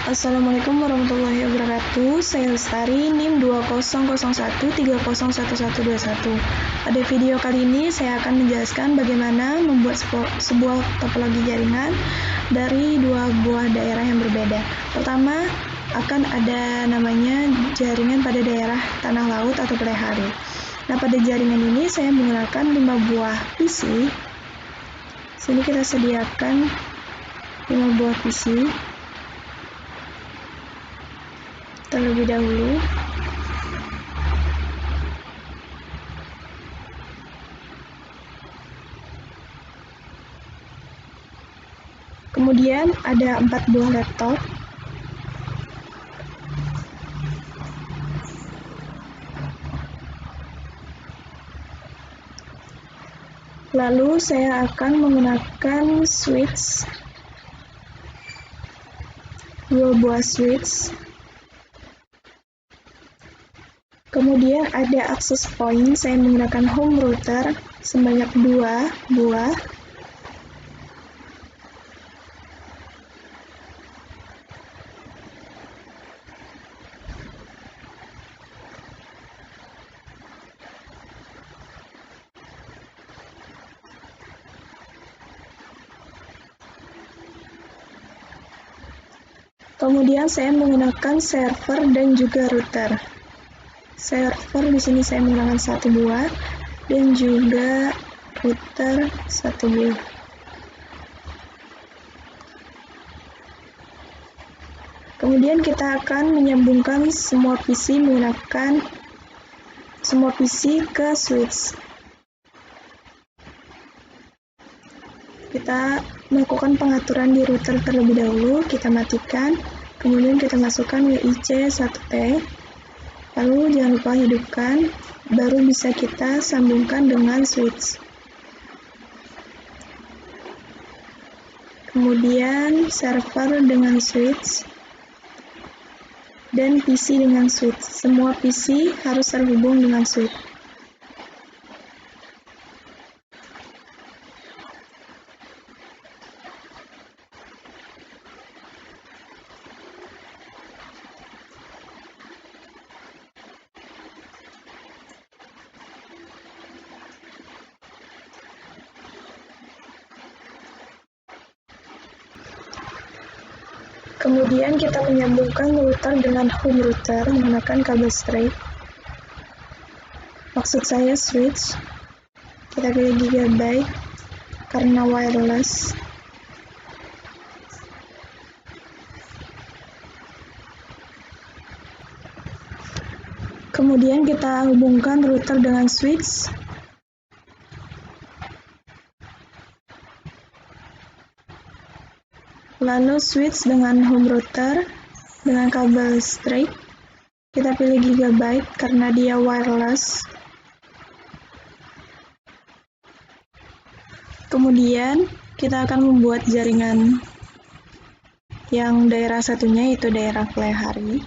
Assalamualaikum warahmatullahi wabarakatuh. Saya Lestari, NIM 2001301121. Pada video kali ini saya akan menjelaskan bagaimana membuat sebuah topologi jaringan dari dua buah daerah yang berbeda. Pertama, akan ada namanya jaringan pada daerah tanah laut atau Kalahari. Nah, pada jaringan ini saya menggunakan 5 buah PC. Sini kita sediakan 5 buah PC. Terlebih dahulu, kemudian ada 4 buah laptop, lalu saya akan menggunakan switch, 2 buah switch. Kemudian ada access point, saya menggunakan home router sebanyak 2 buah. Kemudian saya menggunakan server dan juga router. Server di sini saya menggunakan 1 buah dan juga router 1 buah. Kemudian kita akan menyambungkan semua PC ke switch. Kita melakukan pengaturan di router terlebih dahulu, kita matikan, kemudian kita masukkan WIC 1T, lalu jangan lupa hidupkan, baru bisa kita sambungkan dengan switch. Kemudian server dengan switch, dan PC dengan switch. Semua PC harus terhubung dengan switch. Kemudian kita menyambungkan router dengan home router menggunakan kabel straight. Maksud saya switch. Kita pilih Gigabyte karena wireless. Kemudian kita hubungkan router dengan switch. Lalu switch dengan home router dengan kabel straight. Kita pilih Gigabyte karena dia wireless. Kemudian kita akan membuat jaringan yang daerah satunya, yaitu daerah Kalahari.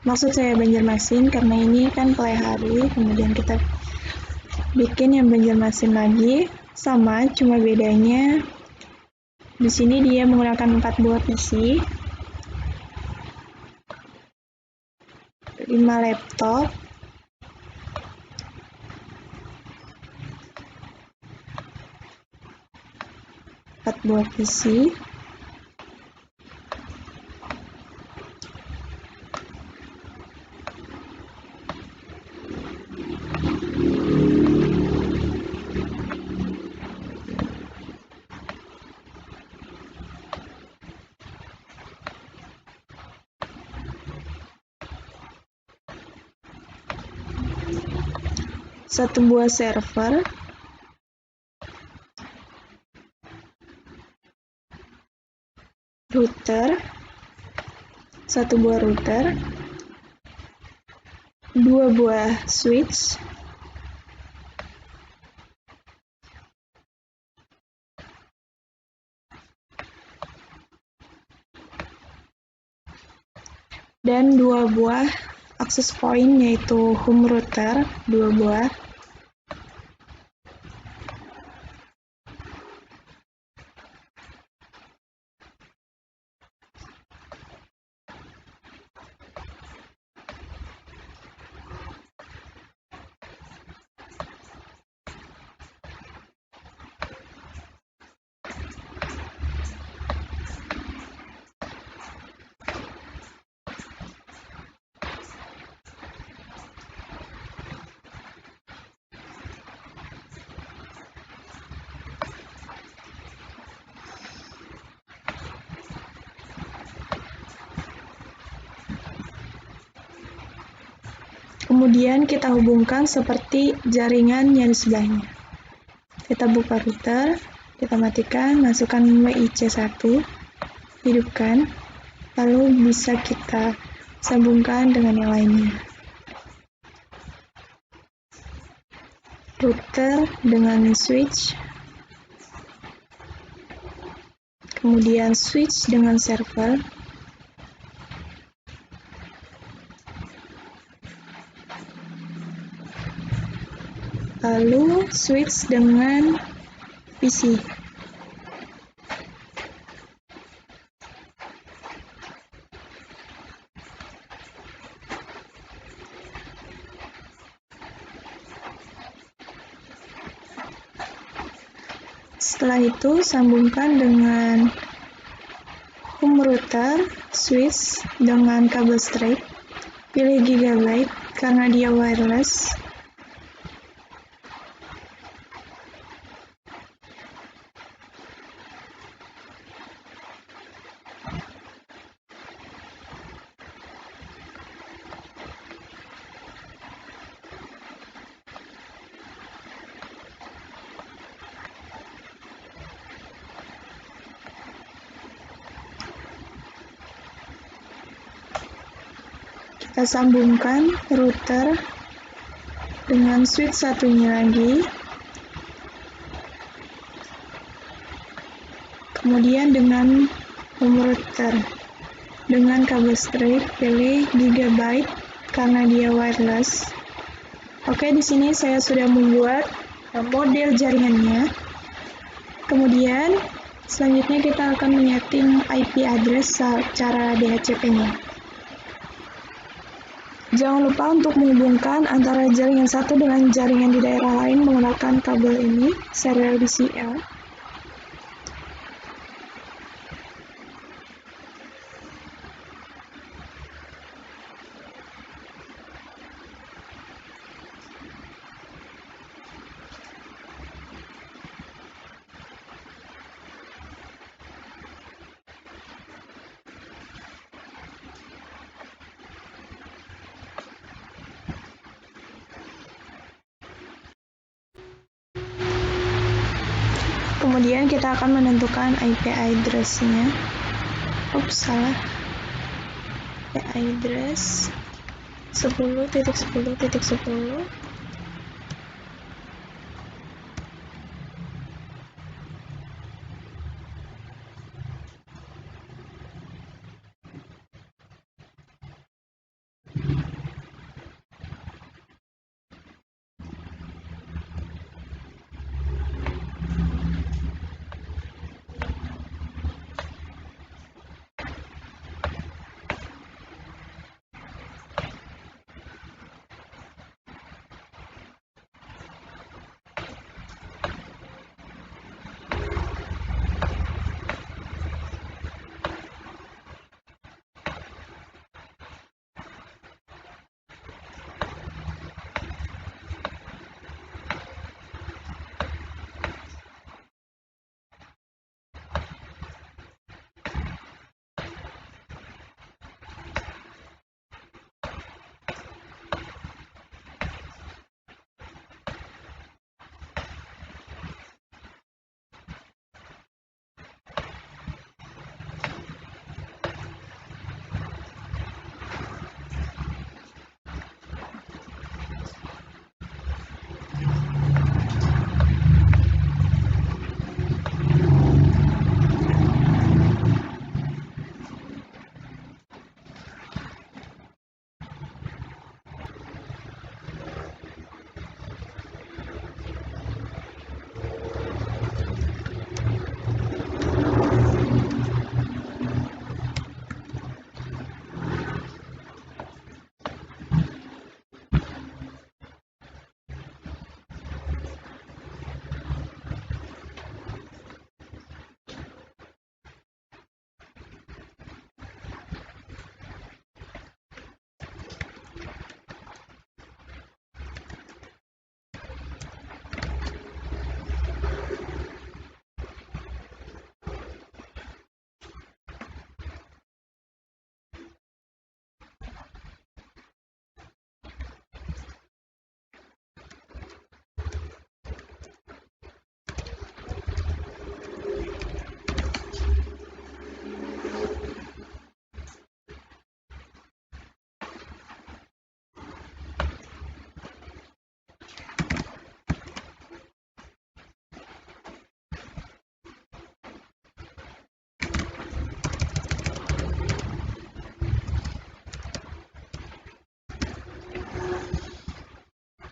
Maksud saya Banjarmasin karena ini kan Kalahari. Kemudian kita bikin yang Banjarmasin lagi, sama, cuma bedanya di sini dia menggunakan 4 buah PC, 5 laptop, buah PC, satu buah server, router, 1 buah router, 2 buah switch, dan 2 buah access point, yaitu home router 2 buah. Kemudian kita hubungkan seperti jaringan yang di sebelahnya. Kita buka router, kita matikan, masukkan WIC1, hidupkan, lalu bisa kita sambungkan dengan yang lainnya. Router dengan switch, kemudian switch dengan server, lalu switch dengan PC. Setelah itu, sambungkan dengan home router, switch dengan kabel straight, pilih Gigabyte karena dia wireless. Kita sambungkan router dengan switch satunya lagi, kemudian dengan home router dengan kabel straight, pilih Gigabyte karena dia wireless. Oke, di sini saya sudah membuat model jaringannya. Kemudian selanjutnya kita akan menyeting IP address secara DHCP-nya. Jangan lupa untuk menghubungkan antara jaringan satu dengan jaringan di daerah lain menggunakan kabel ini, serial DCL. Kemudian kita akan menentukan IP address-nya. Salah. IP address 10.10.10.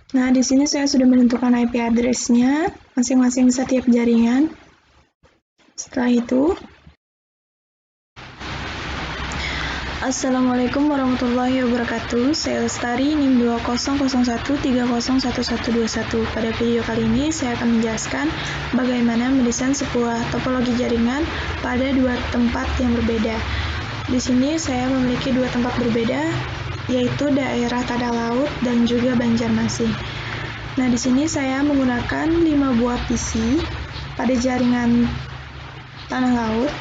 Nah, di sini saya sudah menentukan IP address-nya masing-masing setiap jaringan. Setelah itu, Assalamualaikum warahmatullahi wabarakatuh. Saya Lestari, NIM 2001301121. Pada video kali ini, saya akan menjelaskan bagaimana mendesain sebuah topologi jaringan pada dua tempat yang berbeda. Di sini saya memiliki dua tempat berbeda, yaitu daerah Tanah Laut dan juga Banjarmasin. Nah, di sini saya menggunakan 5 buah PC pada jaringan Tanah Laut,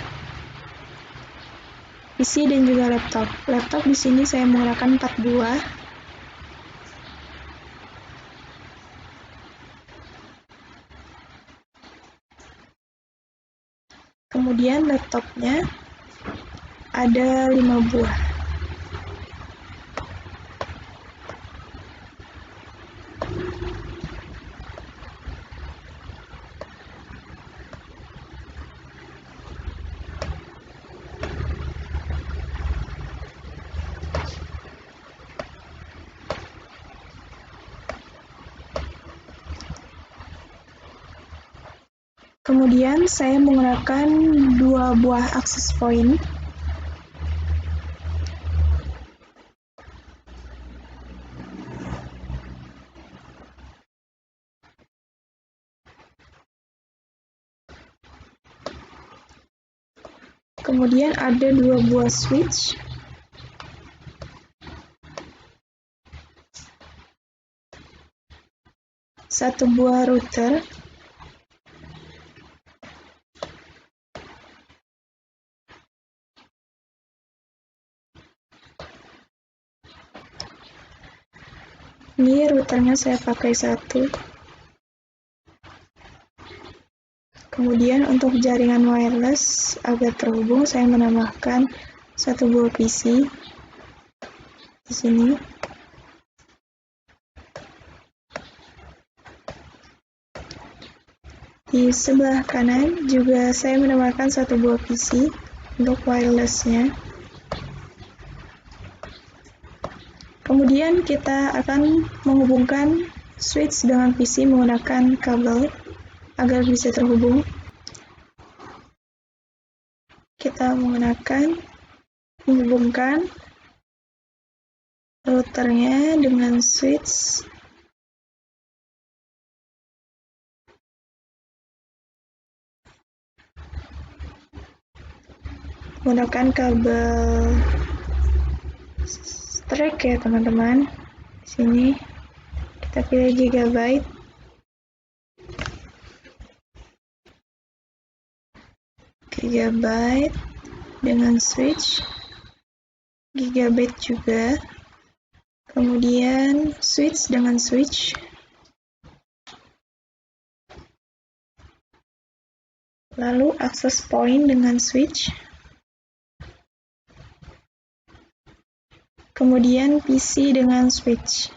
PC dan juga laptop. Laptop di sini saya menggunakan 4 buah. Kemudian laptopnya ada 5 buah. Kemudian saya menggunakan 2 buah access point. Kemudian ada 2 buah switch. Satu buah router. Ini routernya saya pakai 1. Kemudian untuk jaringan wireless agar terhubung, saya menambahkan 1 buah PC di sini. Di sebelah kanan juga saya menambahkan 1 buah PC untuk wireless-nya. Kemudian kita akan menghubungkan switch dengan PC menggunakan kabel agar bisa terhubung. Kita menghubungkan routernya dengan switch. Menggunakan kabel strike ya teman-teman. Di sini kita pilih gigabyte. Gigabyte dengan switch. Gigabyte juga. Kemudian switch dengan switch. Lalu access point dengan switch. Kemudian PC dengan switch.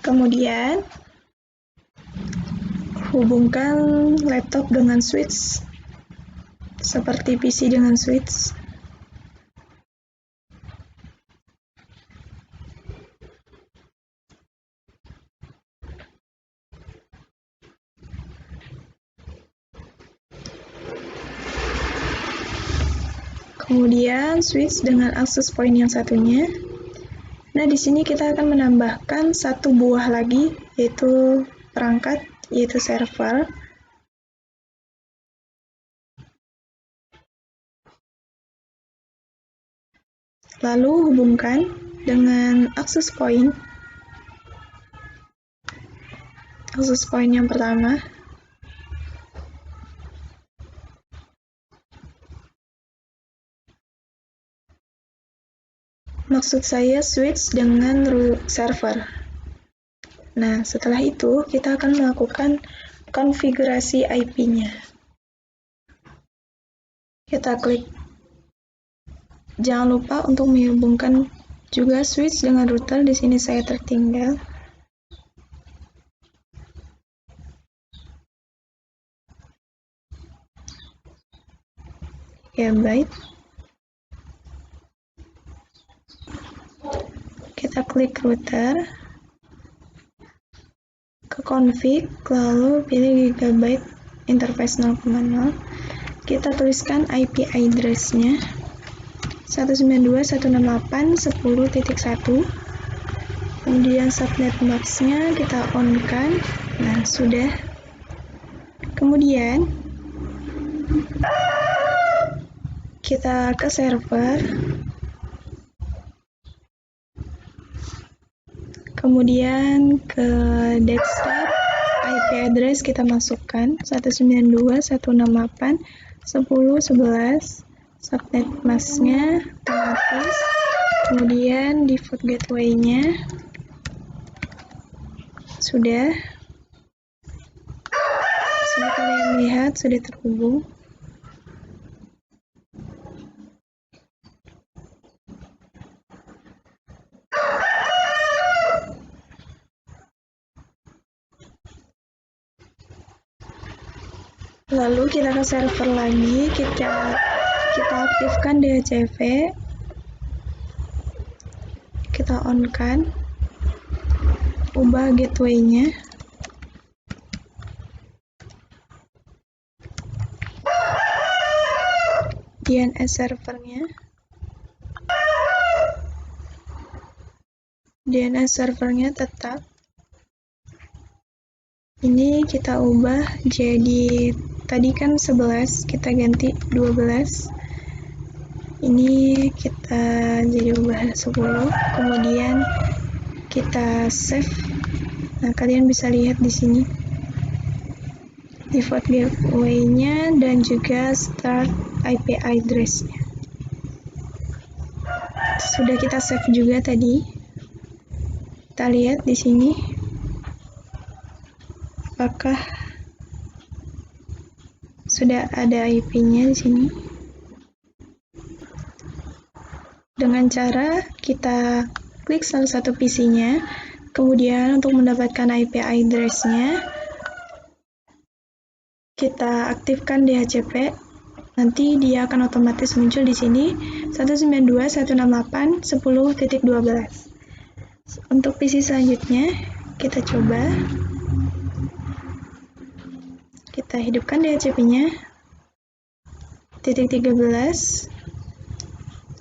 Kemudian hubungkan laptop dengan switch seperti PC dengan switch. Kemudian switch dengan access point yang satunya. Nah, di sini kita akan menambahkan 1 buah lagi, yaitu perangkat, yaitu server. Lalu hubungkan dengan access point yang pertama. Maksud saya switch dengan server. Nah, setelah itu kita akan melakukan konfigurasi IP-nya. Kita klik. Jangan lupa untuk menghubungkan juga switch dengan router. Di sini saya tertinggal. Ya, baik. Kita klik router, ke config, lalu pilih gigabyte interface 0,0. Kita tuliskan IP address-nya 192.168.10.1. Kemudian subnet mask-nya kita on-kan. Nah, sudah. Kemudian kita ke server. Kemudian ke desktop, IP address kita masukkan 192.168.10.11. Subnet mask-nya otomatis. Kemudian default gateway-nya sudah. Sini kalian lihat sudah terhubung. Lalu kita ke server lagi, kita aktifkan DHCP, kita on-kan, ubah gateway-nya. DNS servernya tetap. Ini kita ubah jadi, tadi kan 11, kita ganti 12. Ini kita jadi ubah 10, kemudian kita save. Nah, kalian bisa lihat di sini default gateway-nya dan juga start IP address-nya. Sudah kita save juga tadi. Kita lihat di sini apakah sudah ada IP-nya di sini. Dengan cara kita klik salah satu PC-nya, kemudian untuk mendapatkan IP address-nya, kita aktifkan DHCP. Nanti dia akan otomatis muncul di sini 192.168.10.12. Untuk PC selanjutnya, kita coba. Kita hidupkan DHCP-nya. Titik 13.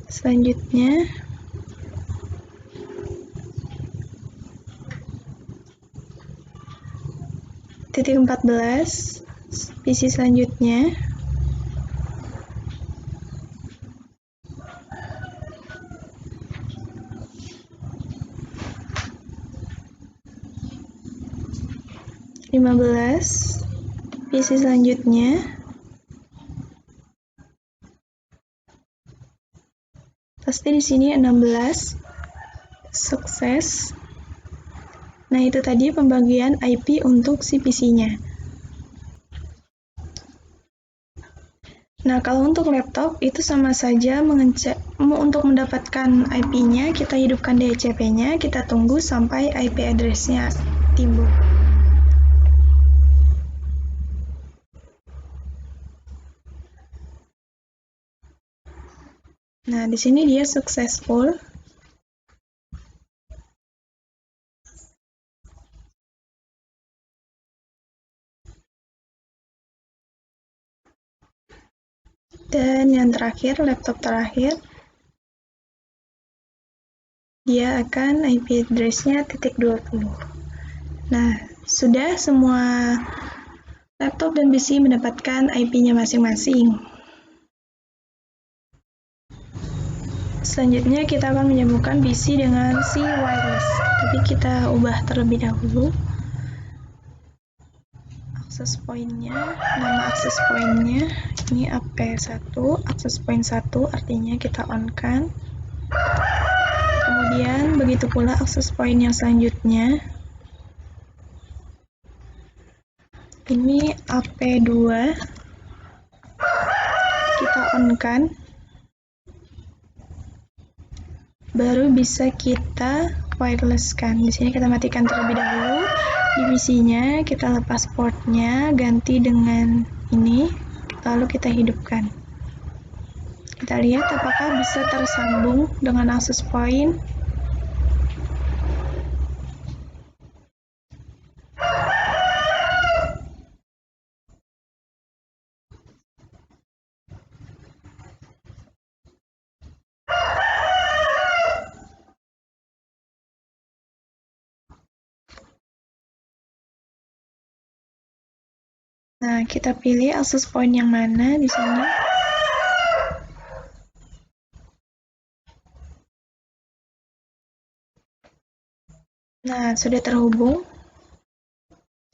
Selanjutnya titik 14. PC selanjutnya PC selanjutnya pasti di sini 16. Sukses. Nah, itu tadi pembagian IP untuk si PC-nya. Nah, kalau untuk laptop itu sama saja untuk mendapatkan IP-nya, kita hidupkan DHCP-nya, kita tunggu sampai IP address-nya timbul. Nah, di sini dia successful. Dan yang terakhir, laptop terakhir, dia akan IP address-nya .20. Nah, sudah semua laptop dan PC mendapatkan IP-nya masing-masing. Selanjutnya kita akan menyambungkan PC dengan si wireless. Tapi kita ubah terlebih dahulu. Access point-nya, nama access point-nya ini AP1, access point 1 artinya kita on-kan. Kemudian begitu pula access point yang selanjutnya. Ini AP2, kita on-kan, baru bisa kita wireless-kan. Di sini kita matikan terlebih dahulu divisinya, kita lepas portnya, ganti dengan ini, lalu kita hidupkan. Kita lihat apakah bisa tersambung dengan access point. Nah, kita pilih access point yang mana di sini. Nah, sudah terhubung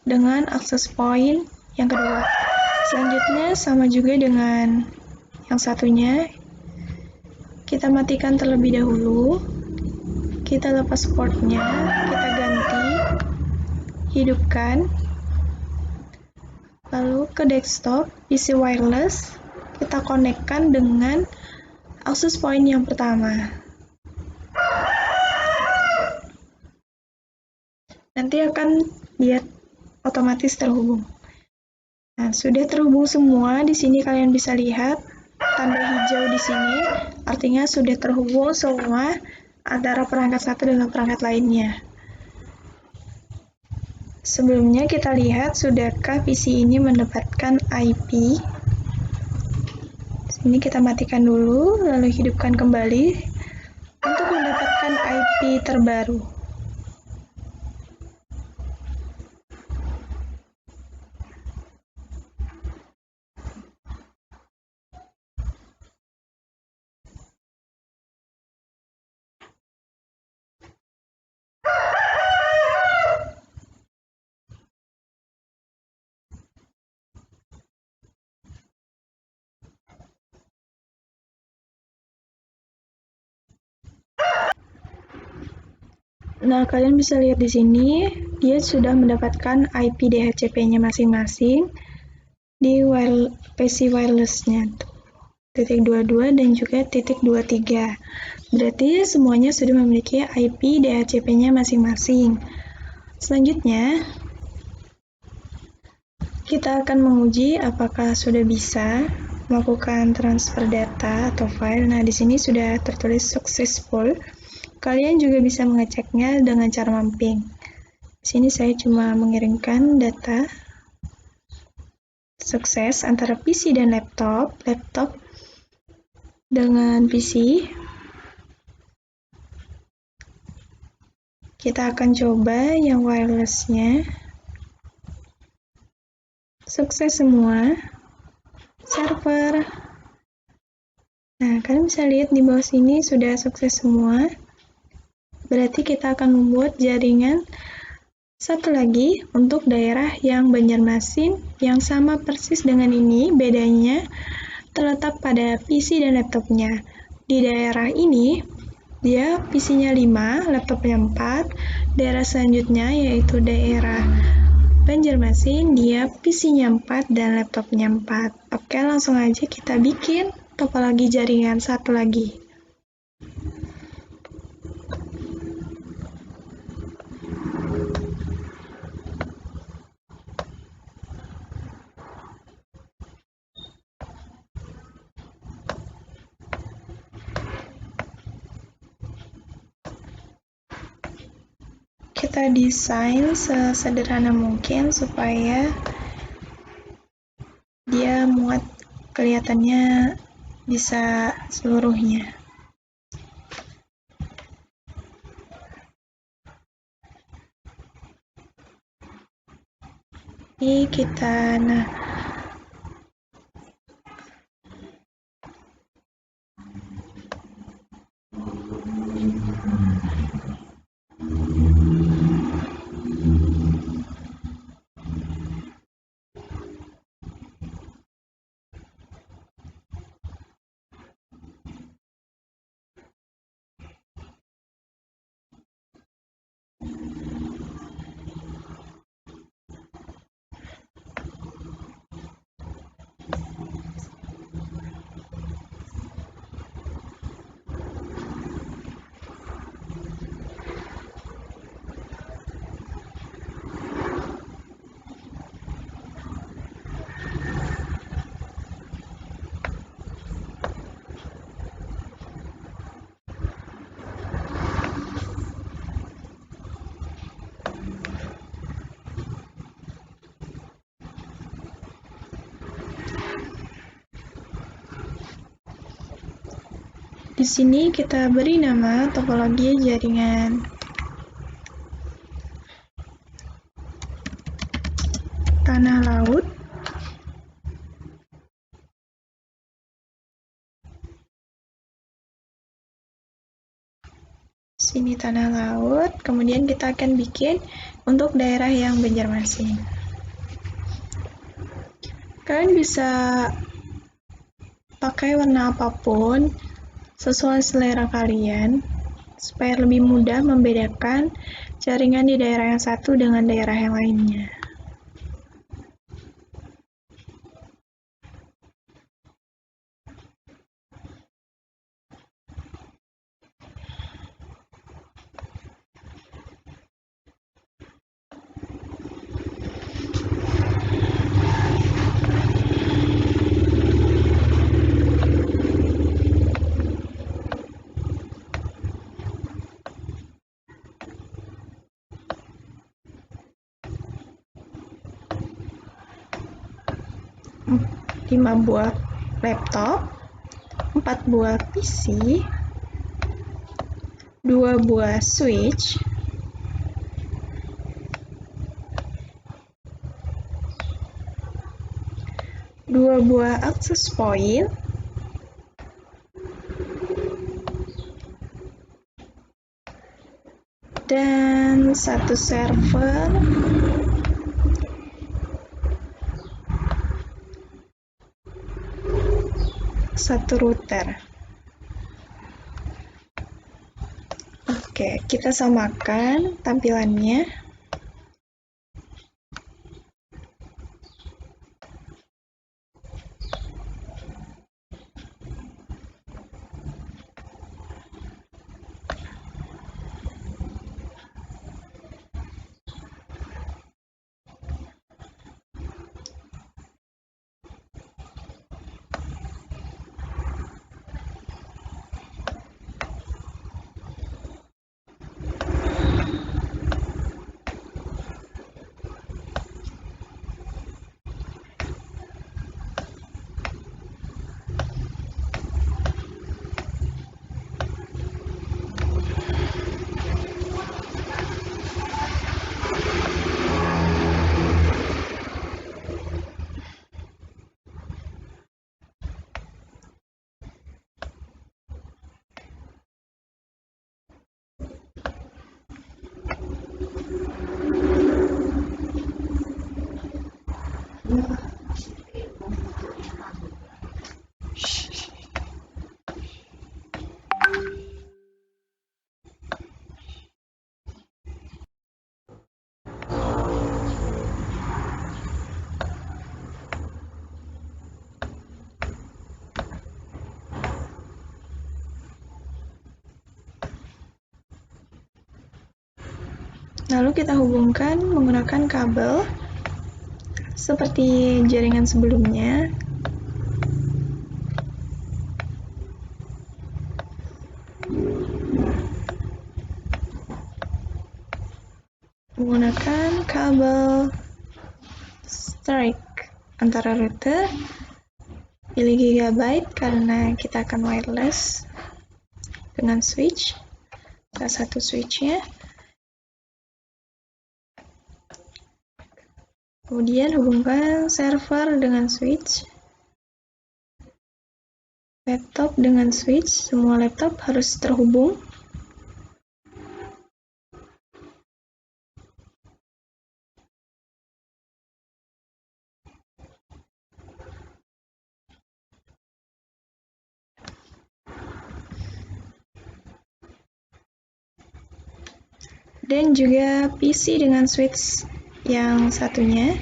dengan access point yang kedua. Selanjutnya sama juga dengan yang satunya. Kita matikan terlebih dahulu. Kita lepas portnya, kita ganti, hidupkan. Lalu ke desktop, isi wireless, kita konekkan dengan access point yang pertama. Nanti akan lihat otomatis terhubung. Nah, sudah terhubung semua. Di sini kalian bisa lihat tanda hijau di sini, artinya sudah terhubung semua antara perangkat satu dengan perangkat lainnya. Sebelumnya kita lihat sudahkah PC ini mendapatkan IP. Ini kita matikan dulu, lalu hidupkan kembali untuk mendapatkan IP terbaru. Nah, kalian bisa lihat di sini, dia sudah mendapatkan IP DHCP-nya masing-masing di PC wireless-nya. Titik 22 dan juga titik 23. Berarti semuanya sudah memiliki IP DHCP-nya masing-masing. Selanjutnya, kita akan menguji apakah sudah bisa melakukan transfer data atau file. Nah, di sini sudah tertulis successful. Kalian juga bisa mengeceknya dengan cara mapping. Di sini saya cuma mengirimkan data sukses antara PC dan laptop dengan PC. Kita akan coba yang wireless-nya. Sukses semua. Server. Nah, kalian bisa lihat di bawah sini sudah sukses semua. Berarti kita akan membuat jaringan satu lagi untuk daerah yang Banjarmasin yang sama persis dengan ini, bedanya terletak pada PC dan laptopnya. Di daerah ini, dia PC-nya 5, laptopnya 4. Daerah selanjutnya yaitu daerah Banjarmasin, dia PC-nya 4 dan laptopnya 4. Oke, langsung aja kita bikin topologi jaringan satu lagi. Kita desain sesederhana mungkin supaya dia muat kelihatannya bisa seluruhnya. Ini kita, Di sini kita beri nama topologi jaringan. Tanah laut. Sini tanah laut, kemudian kita akan bikin untuk daerah yang Banjarmasin. Kalian bisa pakai warna apapun sesuai selera kalian supaya lebih mudah membedakan jaringan di daerah yang satu dengan daerah yang lainnya. Lima buah laptop, 4 buah PC, 2 buah switch, 2 buah access point, dan 1 server, 1 router. Oke, kita samakan tampilannya. Lalu kita hubungkan menggunakan kabel seperti jaringan sebelumnya. Menggunakan kabel strike antara router, pilih gigabyte karena kita akan wireless dengan switch, salah satu switchnya. Kemudian hubungkan server dengan switch, laptop dengan switch, semua laptop harus terhubung. Dan juga PC dengan switch yang satunya.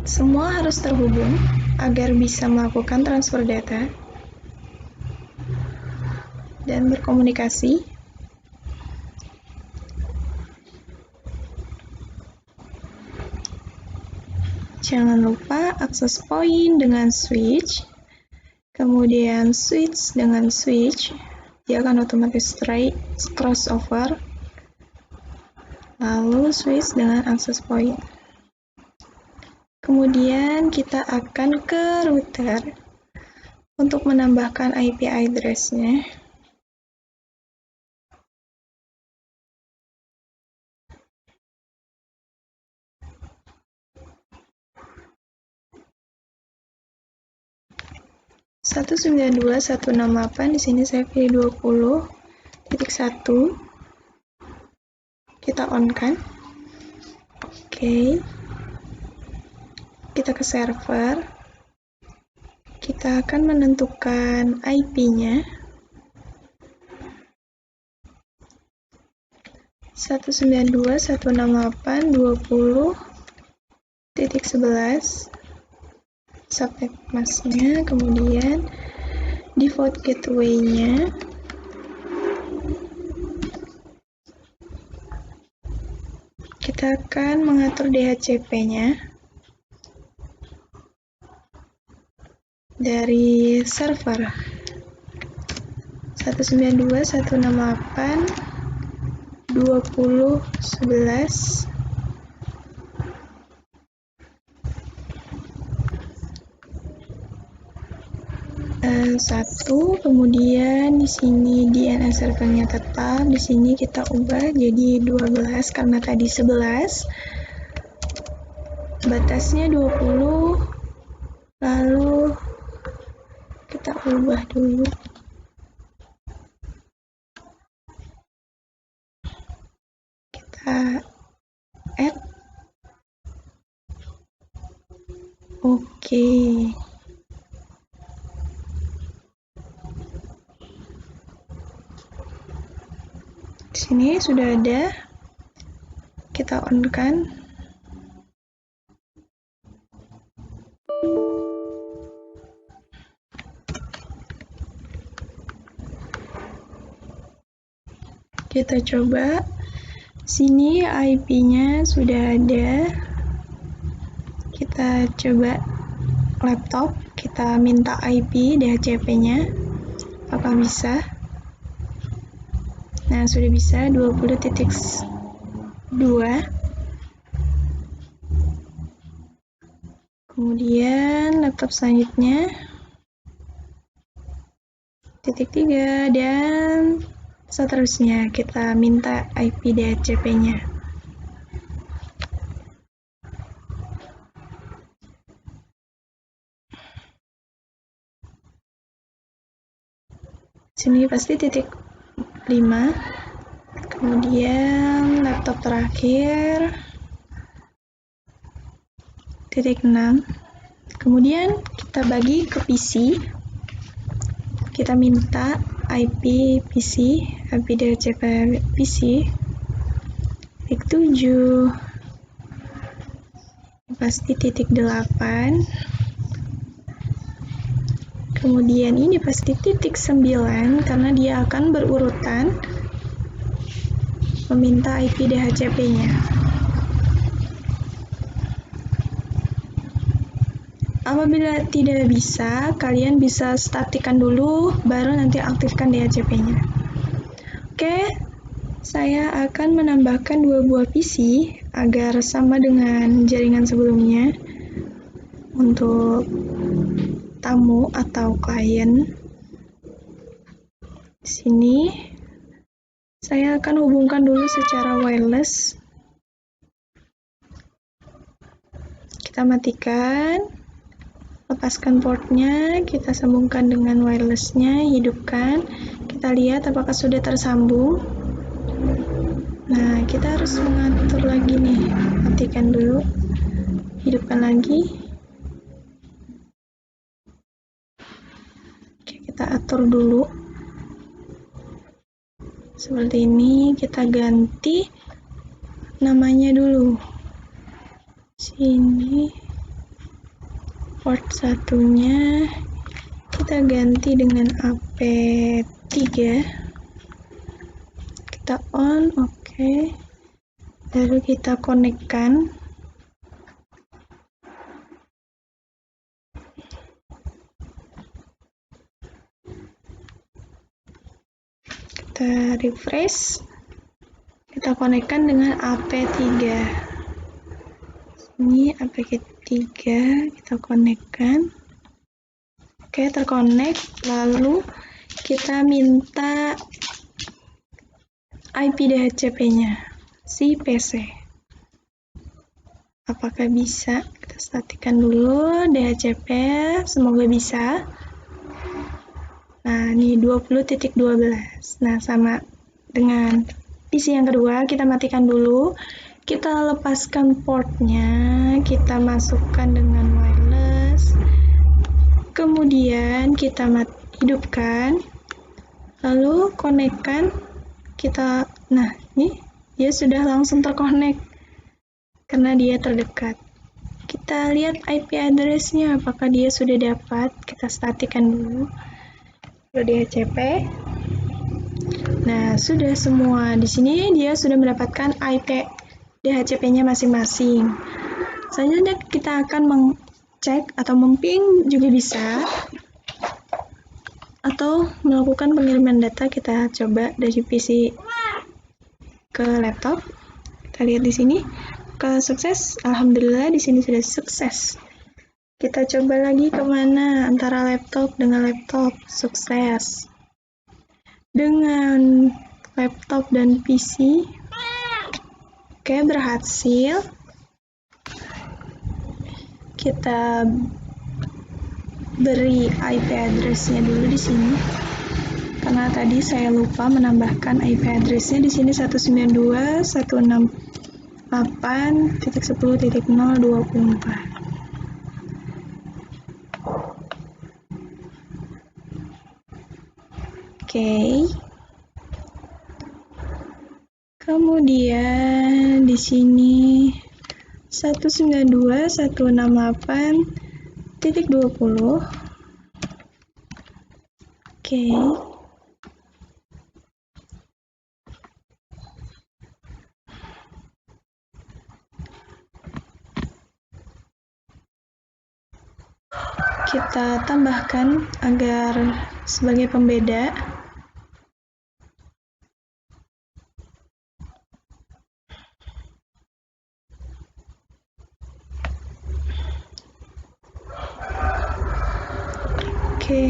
Semua harus terhubung agar bisa melakukan transfer data dan berkomunikasi. Jangan lupa access point dengan switch, kemudian switch dengan switch, dia akan otomatis crossover, lalu switch dengan access point. Kemudian kita akan ke router. Untuk menambahkan IP address-nya, (192.168) di sini saya pilih 20.1. Kita on kan. Oke. Kita ke server. Kita akan menentukan IP-nya. 192.168.20.11 subnet masknya, kemudian default gateway-nya, kita akan mengatur DHCP-nya dari server 192.168.20.11 1, kemudian di sini DNS servernya tetap, di sini kita ubah jadi 12 karena tadi 11, batasnya 20, lalu kita ubah dulu. Kita add. Oke. Di sini sudah ada. Kita on kan. Kita coba. Sini IP-nya sudah ada. Kita coba laptop, kita minta IP DHCP-nya. Apakah bisa? Nah, sudah bisa 20.2. Kemudian laptop selanjutnya .3 dan seterusnya. Kita minta IP DHCP-nya. Sini pasti .5. Kemudian laptop terakhir .6. Kemudian kita bagi ke PC. Kita minta IP PC, IP DHCP PC .7, pasti .8. Kemudian ini pasti .9 karena dia akan berurutan meminta IP DHCP-nya. Apabila tidak bisa, kalian bisa statikan dulu, baru nanti aktifkan DHCP-nya. Oke, saya akan menambahkan 2 buah PC agar sama dengan jaringan sebelumnya untuk tamu atau klien. Di sini saya akan hubungkan dulu secara wireless. Kita matikan. Lepaskan portnya, kita sambungkan dengan wirelessnya, hidupkan. Kita lihat apakah sudah tersambung. Nah, kita harus mengatur lagi nih. Matikan dulu, hidupkan lagi. Oke, kita atur dulu. Seperti ini, kita ganti namanya dulu. Sini. Port satunya kita ganti dengan AP3. Kita on, oke. Lalu kita konekkan. Kita refresh. Kita konekkan dengan AP3. Ini AP3 kita konekkan. Oke, terkonek. Lalu kita minta IP DHCP-nya si PC. Apakah bisa? Kita statikan dulu DHCP, semoga bisa. Nah, ini 20.12. Nah, sama dengan PC yang kedua, kita matikan dulu. Kita lepaskan portnya, kita masukkan dengan wireless. Kemudian kita hidupkan. Lalu konekkan. Nah, ini dia sudah langsung terkonek karena dia terdekat. Kita lihat IP address-nya, apakah dia sudah dapat. Kita statikan dulu. DHCP. Nah, sudah semua. Di sini dia sudah mendapatkan IP DHCP-nya masing-masing. Selanjutnya kita akan mengcek atau memping juga bisa. Atau melakukan pengiriman data, kita coba dari PC ke laptop. Kita lihat di sini ke sukses. Alhamdulillah di sini sudah sukses. Kita coba lagi kemana antara laptop dengan laptop, sukses. Dengan laptop dan PC, oke, berhasil. Kita beri IP address-nya dulu di sini, karena tadi saya lupa menambahkan IP address-nya di sini 192.168.10.024. Oke. Kemudian di sini 192.168.20. Oke. Kita tambahkan agar sebagai pembeda. Oke.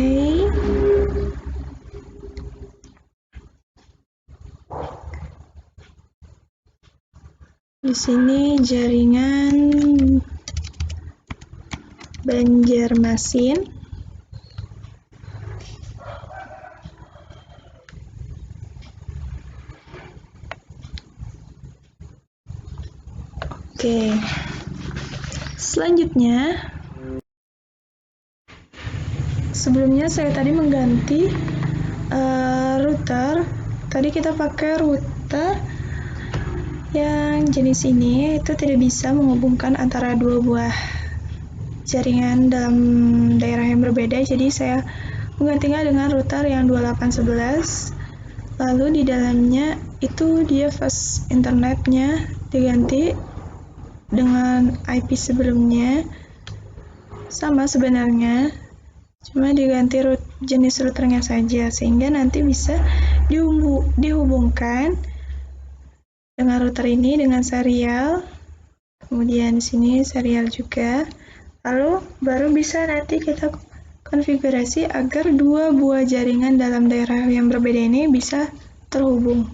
Di sini jaringan Banjarmasin. Oke. Selanjutnya, sebelumnya saya tadi mengganti router. Tadi kita pakai router yang jenis ini, itu tidak bisa menghubungkan antara dua buah jaringan dalam daerah yang berbeda, jadi saya menggantinya dengan router yang 2811. Lalu di dalamnya itu dia fast internetnya diganti dengan IP sebelumnya, sama sebenarnya, cuma diganti jenis routernya saja, sehingga nanti bisa dihubungkan dengan router ini dengan serial. Kemudian di sini serial juga. Lalu baru bisa nanti kita konfigurasi agar dua buah jaringan dalam daerah yang berbeda ini bisa terhubung.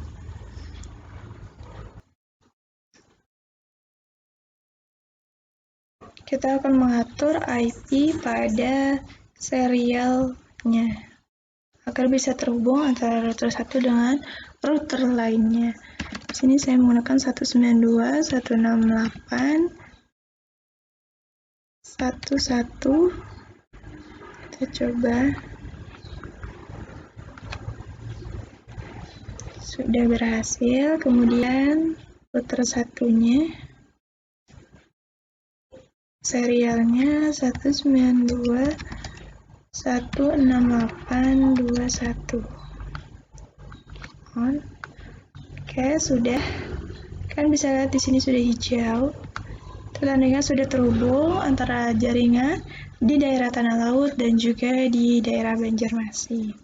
Kita akan mengatur IP pada serialnya agar bisa terhubung antara router satu dengan router lainnya. Di sini saya menggunakan 192.168.11. Kita coba. Sudah berhasil. Kemudian router satunya serialnya 192.168.21. On. Oke, sudah. Kan bisa lihat di sini sudah hijau. Tandanya sudah terhubung antara jaringan di daerah Tanah Laut dan juga di daerah Banjarmasin.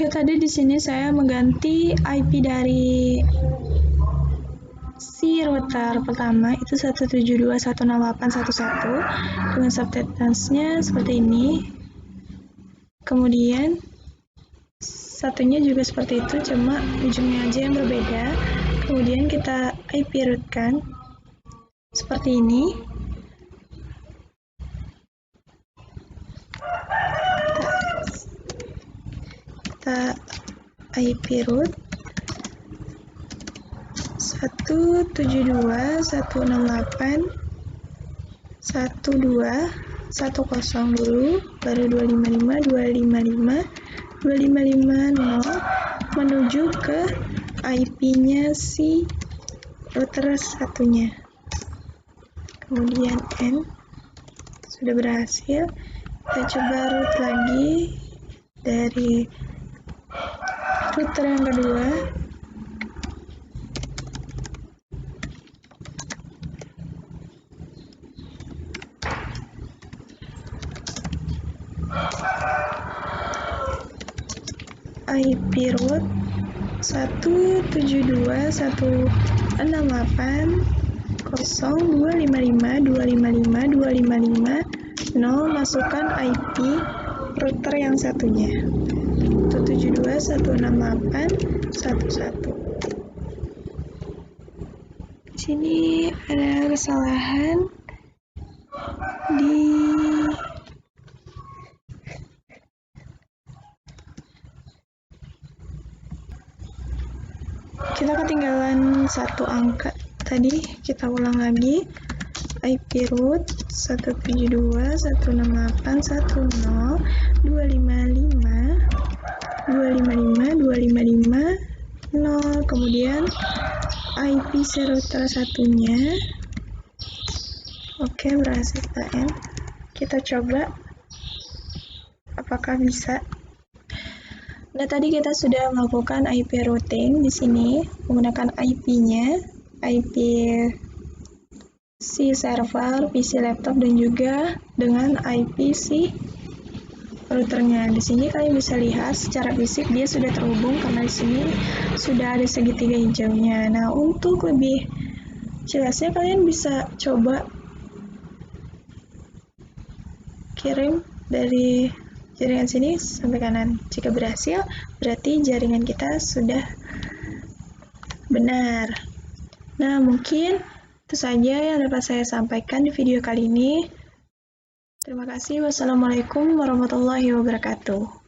Oke, tadi di sini saya mengganti IP dari si router pertama itu 172.168.1.1 dengan subnetnya seperti ini. Kemudian satunya juga seperti itu, cuma ujungnya aja yang berbeda. Kemudian kita IP root-kan seperti ini. Kita IP root 172.168.1.2.1.0 dulu, baru 255.255.255.0 menuju ke IP-nya si router satunya. Kemudian N sudah berhasil. Kita coba root lagi dari router yang kedua. IP root 172.168.0.255.255.255.0 masukkan IP router yang satunya 172.168.1.1. Di sini ada kesalahan di kita ketinggalan satu angka tadi. Kita ulang lagi. IP root 172.168.1.0.255.255.255.0, kemudian IP si router satunya. Oke, berhasil kita end. Kita coba apakah bisa. Nah, tadi kita sudah melakukan IP routing di sini menggunakan IP-nya, IP si server, PC laptop, dan juga dengan IP si routernya. Di sini kalian bisa lihat secara fisik dia sudah terhubung karena di sini sudah ada segitiga hijaunya. Nah, untuk lebih jelasnya kalian bisa coba kirim dari jaringan sini sampai kanan. Jika berhasil, berarti jaringan kita sudah benar. Nah, mungkin itu saja yang dapat saya sampaikan di video kali ini. Terima kasih. Wassalamualaikum warahmatullahi wabarakatuh.